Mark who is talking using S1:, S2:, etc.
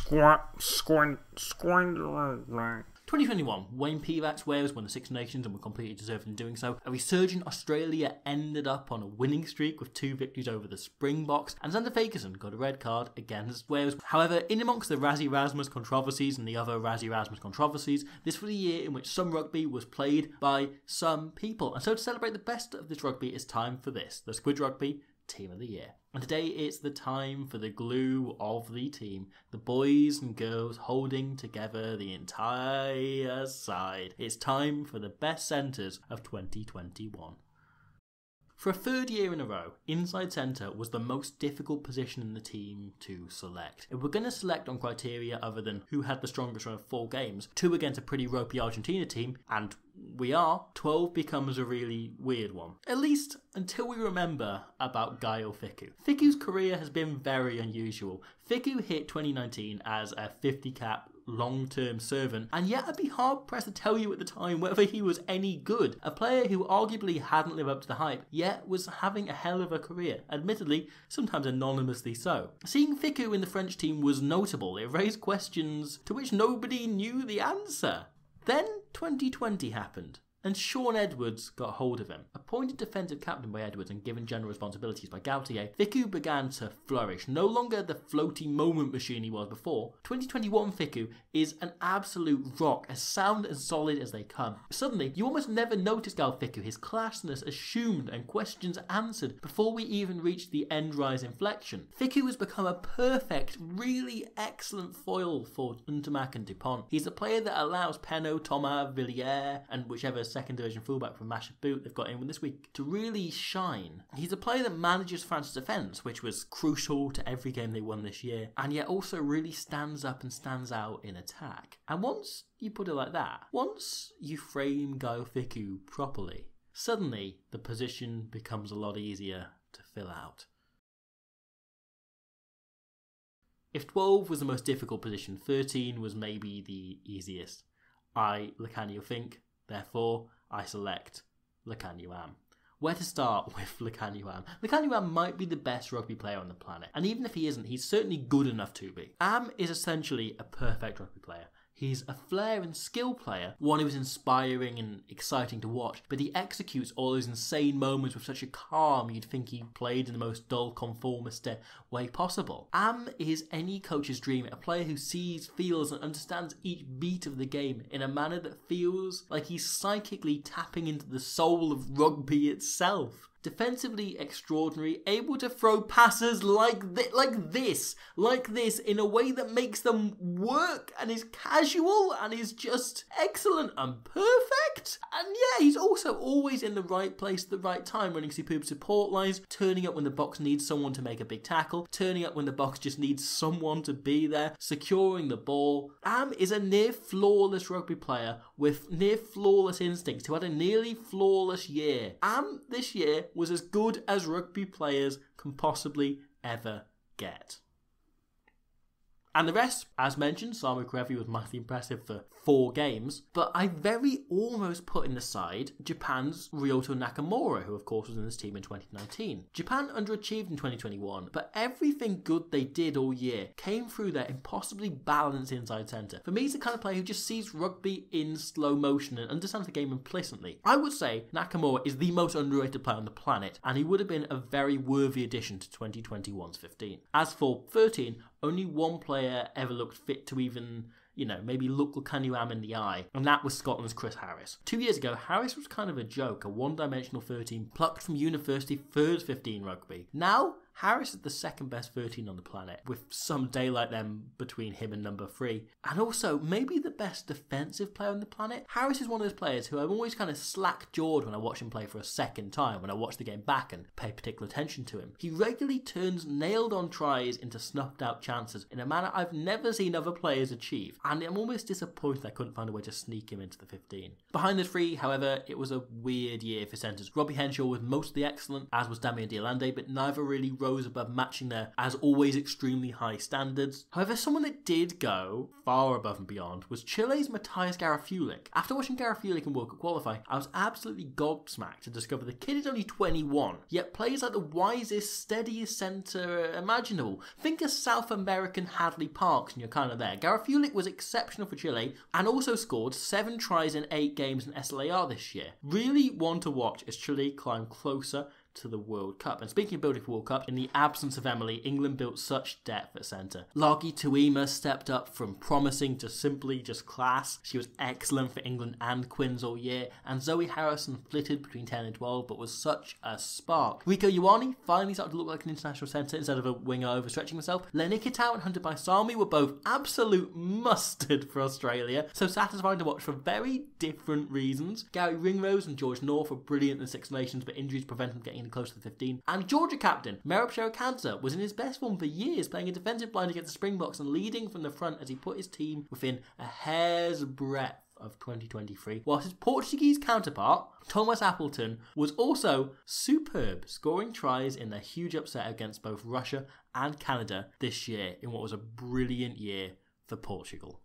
S1: 2021, Wayne Pivac's Wales won the Six Nations and were completely deserved in doing so. A resurgent Australia ended up on a winning streak with 2 victories over the Springboks, and Xander Fagerson got a red card against Wales. However, in amongst the Rassie Erasmus controversies and the other Rassie Erasmus controversies, this was a year in which some rugby was played by some people. And so to celebrate the best of this rugby, it's time for this, the Squidge Rugby Team of the Year. And today it's the time for the glue of the team, the boys and girls holding together the entire side. It's time for the best centres of 2021. For a third year in a row, inside centre was the most difficult position in the team to select. If we're going to select on criteria other than who had the strongest run of 4 games, 2 against a pretty ropey Argentina team, and we are, 12 becomes a really weird one. At least until we remember about Gael Fickou. Fickou's career has been very unusual. Fickou hit 2019 as a 50-cap long-term servant, and yet I'd be hard-pressed to tell you at the time whether he was any good. A player who arguably hadn't lived up to the hype, yet was having a hell of a career, admittedly, sometimes anonymously so. Seeing Fickou in the French team was notable. It raised questions to which nobody knew the answer. Then 2020 happened, and Shaun Edwards got hold of him. Appointed defensive captain by Edwards and given general responsibilities by Gaultier, Fickou began to flourish. No longer the floaty moment machine he was before, 2021 Fickou is an absolute rock, as sound and solid as they come. Suddenly, you almost never notice Gael Fickou, his classness assumed and questions answered before we even reach the end-rise inflection. Fickou has become a perfect, really excellent foil for Untermack and Dupont. He's a player that allows Penaud, Thomas, Villiers, and whichever second division fullback from Masha Boot they've got in this week to really shine. He's a player that manages France's defence, which was crucial to every game they won this year, and yet also really stands up and stands out in attack. And once you put it like that, once you frame Gael Fickou properly, suddenly the position becomes a lot easier to fill out. If 12 was the most difficult position, 13 was maybe the easiest. I, Lacagna, think. Therefore, I select Lacagna. Where to start with Lacagna? Lacagna might be the best rugby player on the planet, and even if he isn't, he's certainly good enough to be. Am is essentially a perfect rugby player. He's a flair and skill player, one who is inspiring and exciting to watch, but he executes all those insane moments with such a calm you'd think he played in the most dull, conformist way possible. Am is any coach's dream, a player who sees, feels and understands each beat of the game in a manner that feels like he's psychically tapping into the soul of rugby itself. Defensively extraordinary, able to throw passes like this in a way that makes them work and is casual and is just excellent and perfect. And yeah, he's also always in the right place at the right time, running superb support lines, turning up when the box needs someone to make a big tackle, turning up when the box just needs someone to be there, securing the ball. Am is a near flawless rugby player with near flawless instincts who had a nearly flawless year. Am this year was as good as rugby players can possibly ever get. And the rest, as mentioned, Samu Kerevi was massively impressive for 4 games, but I very almost put in the side Japan's Ryota Nakamura, who of course was in this team in 2019. Japan underachieved in 2021, but everything good they did all year came through their impossibly balanced inside centre. For me, he's the kind of player who just sees rugby in slow motion and understands the game implicitly. I would say Nakamura is the most underrated player on the planet, and he would have been a very worthy addition to 2021's 15. As for 13, only one player ever looked fit to even, maybe look Lacagna in the eye, and that was Scotland's Chris Harris. 2 years ago, Harris was kind of a joke, a one-dimensional 13 plucked from university third 15 rugby. Now, Harris is the second best 13 on the planet, with some daylight then between him and number 3. And also, maybe the best defensive player on the planet. Harris is one of those players who I'm always kind of slack-jawed when I watch him play for a second time, when I watch the game back and pay particular attention to him. He regularly turns nailed-on tries into snuffed-out chances in a manner I've never seen other players achieve, and I'm almost disappointed I couldn't find a way to sneak him into the 15. Behind the 3, however, it was a weird year for centres. Robbie Henshaw was mostly excellent, as was Damien Diolande, but neither really rose above matching their, as always, extremely high standards. However, someone that did go far above and beyond was Chile's Matthias Fulik. After watching Fulik in World Cup qualifying, I was absolutely gobsmacked to discover the kid is only 21, yet plays like the wisest, steadiest centre imaginable. Think of South American Hadley Parks and you're kind of there. Fulik was exceptional for Chile and also scored 7 tries in 8 games in SLAR this year. Really one to watch as Chile climb closer to the World Cup. And speaking of building for World Cup, in the absence of Emily, England built such depth at centre. Lagi Tuima stepped up from promising to simply just class. She was excellent for England and Quins all year, and Zoe Harrison flitted between 10 and 12, but was such a spark. Rico Ioane finally started to look like an international centre instead of a winger overstretching himself. Lenny Kitau and Hunter Baisami were both absolute mustard for Australia, so satisfying to watch for very different reasons. Gary Ringrose and George North were brilliant in the Six Nations, but injuries prevent them getting close to the 15. And Georgia captain Merab Sherakadze was in his best form for years, playing a defensive blind against the Springboks and leading from the front as he put his team within a hair's breadth of 2023, whilst his Portuguese counterpart Thomas Appleton was also superb, scoring tries in their huge upset against both Russia and Canada this year in what was a brilliant year for Portugal.